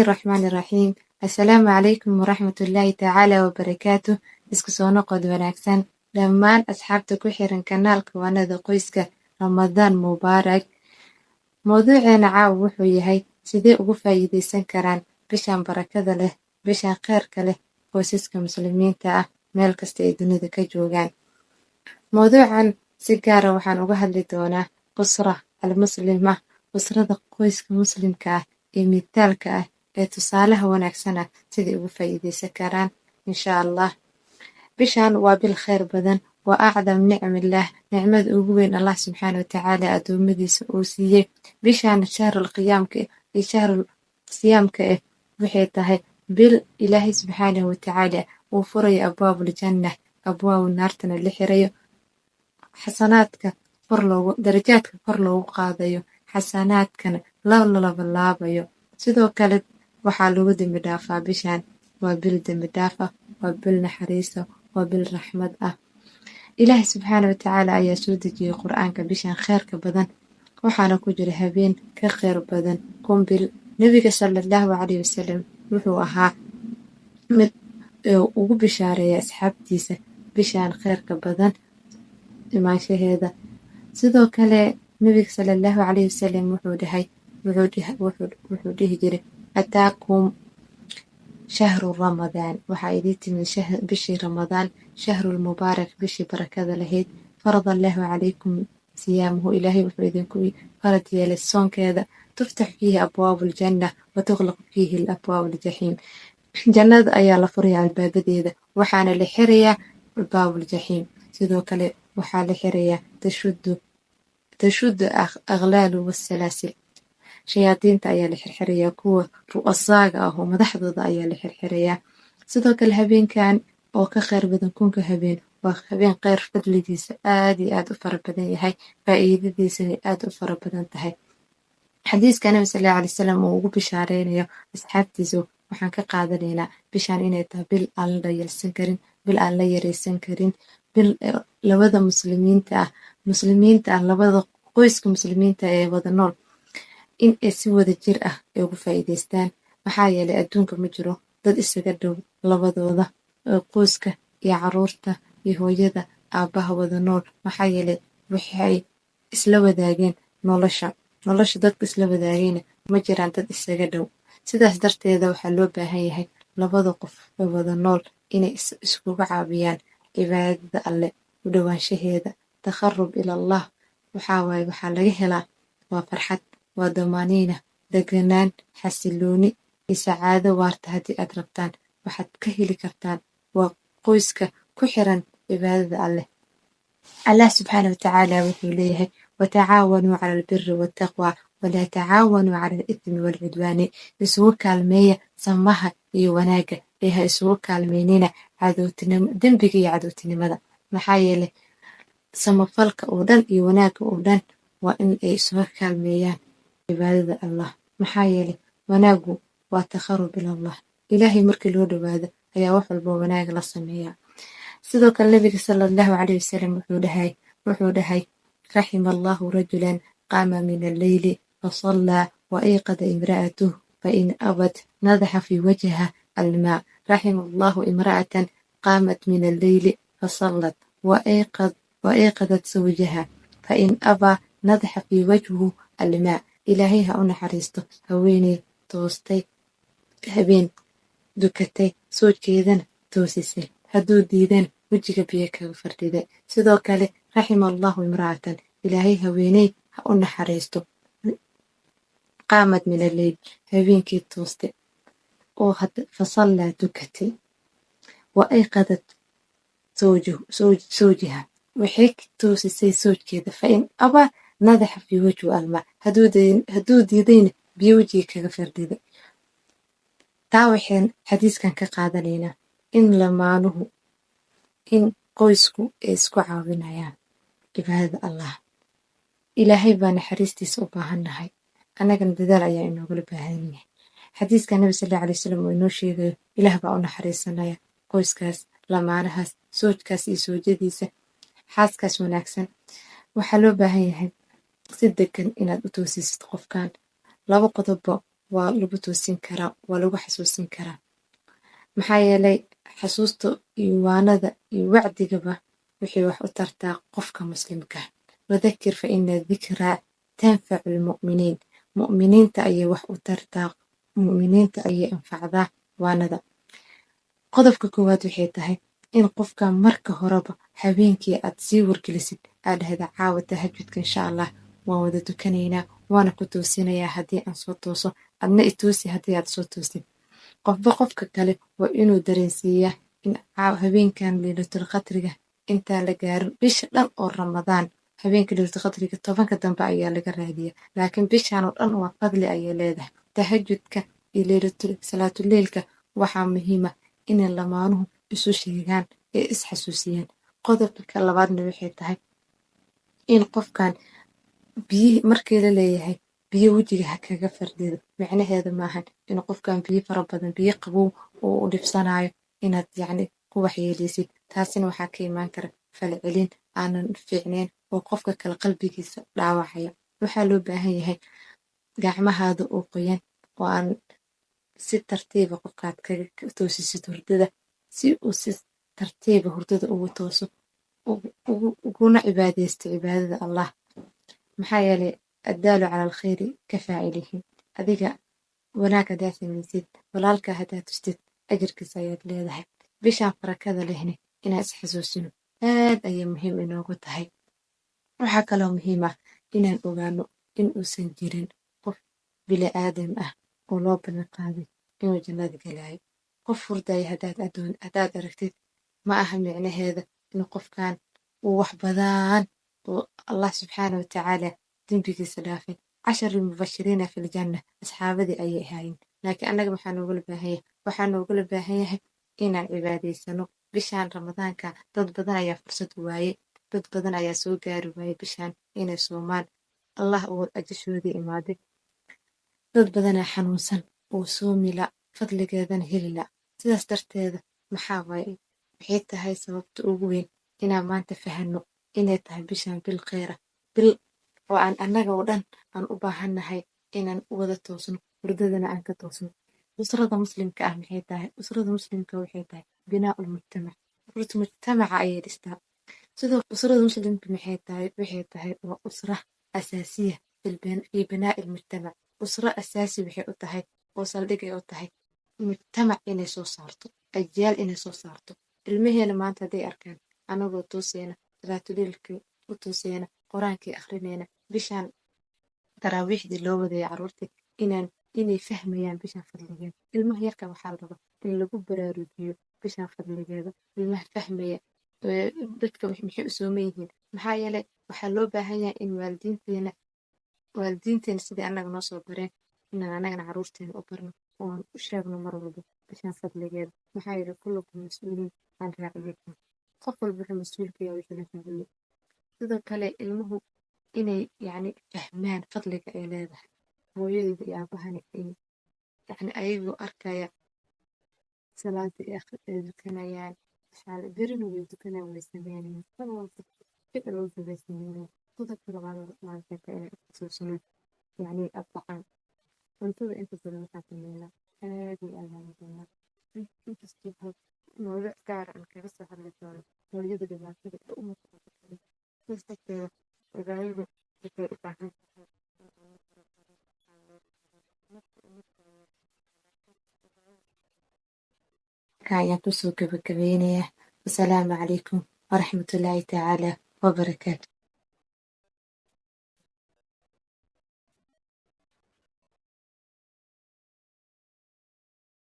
الرحمن الرحيم. السلام عليكم ورحمة الله تعالى وبركاته. isku soo noqod wanaagsan dhammaan asxaabta ku xiran kanaalka Waanada Qoyska. Ramadaan Mubaarak. Mowduuceena caawa wuxuu yahay sidee ugu faa'iideysan karaan bishan barakada leh, bishan khayrka leh qoysaska muslimiinta ah meel kasta ay dunida ka joogaan. Mowduucan si gaar ah waxaan uga hadli doonaa usra al-muslima, usrada qoyska muslimka ah ee mitaalka ah ee tusaalaha wanaagsan ah sidii ugu faa'iideysan karaan insha Allah. bishan waa bil khayr badan, waa acdam nicmillah, nicmada ugu weyn Allah subxaanahu wa tacaala adoomadiisa uu siiyey. bishan shahrul qiyaamka iyo shahrul siyaamka waxay tahay bil ilaahay subxaanahu wa tacaala uu furayo abwaabul janna, abwaabu naartana la xirayo, xasanaadka darajaadka kor loogu qaadayo, xasanaadkana la laabayo. sidoo kale waxaa lagu dembi dhaafaa bishan. waa bil dembi dhaaf ah, waa bil naxariis ah, waa bil raxmad ah. ilaahay subxaanahu wa tacaala ayaa soo dejiyey qur'aanka bishan khayrka badan, waxaana ku jira habeen ka khayr badan bil. nabiga sallallahu calayhi wasallam wuxuu ahaa mid ugu bishaareeya asxaabtiisa bishan khayrka badan imaanshaheeda. sidoo kale nabiga sallallahu calayhi wasallam wuxuu dhihi jiray ataakum shahru ramadaan, waxaa idin timid bishii ramadaan, shahrul mubaarak, bishii barakada lahayd. farada allahu calaykum siyaamuhu, ilaahay wuxuu idinku farad yeelay soonkeeda. tuftax fiihi abwaabu ljanna wa tuqlaq fiihi abwaabu ljaxiim, jannada ayaa la furayaa albaabadeeda, waxaana la xirayaa abwaabuljaxiim. sidoo kale waxaa la xirayaa tashudu aghlaalu wasalaasil, shayaadiinta ayaa la xirxirayaa, kuwa ru'asaaga ah oo madaxdooda ayaa la xirxirayaa. sidoo kale habeenkan oo ka khayr badan kunka habeen waa habeen khayr fadligiisa aad iyo aad u fara badan yahay, faa'iidadiisana aad u fara badan tahay. xadiiska nabi sallallahu alayhi wasallam uu ugu bishaareynayo asxaabtiisa waxaan ka qaadanaynaa bishan inay tahay bil aan la dhayalsan karin, bil aan la yareysan karin, bil labada muslimiinta ah labada qoyska muslimiinta ee wada nool in ay si wada jir ah ay ugu faa'iideystaan. maxaa yeelay adduunka ma jiro dad isaga dhow labadooda, qoyska iyo caruurta iyo hooyada aabbaha wada nool. maxaa yeelay waxay isla wadaageen nolosha dadka isla wadaagayna ma jiraan dad isaga dhow. sidaas darteeda waxaa loo baahan yahay labada qof ee wada nool inay iskuga caawiyaan cibaadada alle u dhowaanshaheeda. takharub ila allah waxaa laga helaa waa farxad, waa damaaniina, deganaan, xasilooni iyo sacaado waarta. haddii aad rabtaan waxaad ka heli kartaan waa qoyska ku xiran cibaadada alleh. allah subxaanahu wa tacaala wuxuu leeyahay watacaawanuu cala albiri waataqwa walaa tacaawanuu cala alithmi waalcudwaani, isugu kaalmeeya samaha iyo wanaagga ee ha isugu kaalmeynina dembiga iyo cadowtinimada. maxaa yeelay samafalka oo dhan iyo wanaagga oo dhan waa in ay isuga kaalmeeyaan cibaadada allah. maxaa yeelay wanaaggu waa takharub ilallah, ilaahay markii loo dhowaado ayaa wax walba wanaag la sameeyaa. sidoo kale nabiga sallallahu calayhi wasallam wuxuu dhahay raxima allahu rajulan qaama min alleyli fasallaa wa ayqada imra'atuhu fain abad nadaxa fi wajhiha almaa. raxima allahu imra'atan qaamat min alleyli fasallat wa ayqadat zawjaha fain abaa nadaxa fi wajhihi almaa. ilaahay ha u naxariisto haweeney toostay habeen dukatay soojkeedana toosisay, hadduu diidana wejiga biyo kaga fardhiday. sidoo kale raxima allahu imra'atan, ilaahay haweeney ha u naxariisto qaamad min alleyl, habeenkii toostay oo fasallaa dukatay, wa ayqadat zawjaha waxay toosisay soojkeeda, fain abaa nadaxa fii wajhi almaa, hadduu diidayna biyo wejiga kaga fardhiday. taa waxaan xadiiskan ka qaadanaynaa in qoysku ay isku caawinayaan cibaadada allah. ilaahay baa naxariistiisa u baahannahay, annagana dadaal ayaa inoogala baahan yahay. xadiiska nabi sallallahu alayhi wasallam oo inoo sheegayo ilaah baa u naxariisanaya qoyskaas, lamaanahaas, soojkaas iyo soojadiisa, xaaskaas wanaagsan. waxaa loo baahan yahay si degan inaad u toosisid qofkan. laba qodobba waa lagu toosin karaa, waa lagu xasuusin karaa. maxaa yeelay xasuusta iyo waanada iyo wacdigaba waxay wax u tartaa qofka muslimka. wadakir fa ina dikraa tanfacu lmu'miniin. mu'miniinta ayay wax u tartaa, mu'miniinta ayay anfacdaa waanada. qodobka koowaad waxay tahay in qofka marka horeba habeenkii aad sii wargelisid, aad dhahda caawa tahajudka insha allah waan wada tukanaynaa, waana ku toosinayaa haddii aan soo tooso, adna itoosi haddii aad soo toosid. qofba qofka kale waa inuu dareensiiyaa in habeenkan leylatul qadriga intaan la gaarin bisha dhan oo ramadaan. habeenka leylatul qadriga 10 dambe ayaa laga raadiyaa, laakiin bishaan oo dhan waa fadli ayay leedahay. tahajudka iyo salaatuleylka waxaa muhiima inay lamaanuhu isu sheegaan ee is xasuusiyaan. qodobka labaadna waxay tahay in qofkan markii la leeyahay biyo wejiga ha kaga fardhido, micnaheeda maahan in qofkan biyo fara badan, biyo qabow oo u dhibsanayo inaad yacni ku waxyeeleysid. taasina waxaa ka imaan kara falcelin aanan fiicneyn oo qofka kale qalbigiisa dhaawacaya. waxaa loo baahan yahay gacmahaada oo qoyan oo aan si tartiiba qofkaad kaga toosisid hurdada, si uu si tartiiba hurdada ugu tooso, uguna cibaadeysto cibaadada allah. maxaa yeelay addaalu cala alkhayri ka faacilihi. adiga wanaag haddaad samaysid, walaalkaa haddaad tustid, ajarkiisa ayaad leedahay. bishaan barakada lehne inaan is xasuusino aad ayay muhiim inoogu tahay. waxaa kaloo muhiim ah inaan ogaano in uusan jirin qof bili aadam ah oo loo ballan qaaday inuu jannada galayo. qof hurdaya haddaad aragtid, ma aha micnaheeda in qofkan uu wax badaan oo allah subxaana watacaala dembigiisa dhaafay. 10 mubashiriina fil janna asxaabadii ayay ahaayeen, laakiin annaga waxaa noogala baahan yahay inaan cibaadaysano. bishaan ramadaanka dad badan ayaa fursad waayey, dad badan ayaa soo gaari waayey bishaan inay soomaan, allah oo ajashoodii imaaday. dad badanaa xanuunsan oo soomila, fadligeedana helila. sidaas darteeda maxaa waaye waxay tahay sababta ugu weyn inaan maanta fahanno inay tahay bishaan bil kheyra, bil oo aan annaga oo dhan aan u baahannahay inaan wada toosno, hurdadana aan ka toosno. usrada muslimka ah maxay tahay? usrada muslimka waxay tahay binaaul mujtamac. mujtamaca ayay dhistaa. sidoo usrada muslimka maxay tahay? waxay tahay waa usra asaasiya fi binaa'i lmujtamac. usro asaasi waxay u tahay oo saldhigay u tahay mujtamac inay soo saarto, ajyaal inay soo saarto. ilmaheena maanta hadday arkaan anagoo tooseena, salaatuleylkii u tooseena, qur-aankii akhrineyna, bishaan taraawiixdii loo wadaya caruurtii inay fahmayaan bishaan fadligeeda. ilmaha yarka waxaa la rabaa in lagu baraarujiyo bishaan fadligeeda. ilmaha fahmaya dadka maxay u sooman yihiin. maxaa yeelay waxaa loo baahan yahay in waalidiinteena sidii annaga noo soo bareen inaan annagana caruurteena u barno oon u sheegno mar walba bishaan fadligeeda. maxaa yeelay kullukum mas-uuliin can raaciyatihi. qof walba wuxuu mas-uulka yahay wixii la raaciyay. sidoo kale ilmuhu inay yacni fahmaan fadliga ay leedahay. hooyadooda iyo aabahana yacni ayagoo arkaya salaada ay dukanayaan, berina way dukanayaan, way sameynayaan, ficil walba way sameynayaan. qodobka labaad maalinta inay xasuusino yacni adbacaan cuntada inta badan waxaan sameynaa aad iyo aad aan ujeednaa. inkastoo mawduuc gaar aan kaga soo hadli doono hooyada dhibaatada ee uma socoto kale. sidaas darteeda cibaadadu waxay u baahan tahay ayaan kusoo gabagabeynayaa. wasalaamu calaykum waraxmatullaahi tacaala wabarakaatu.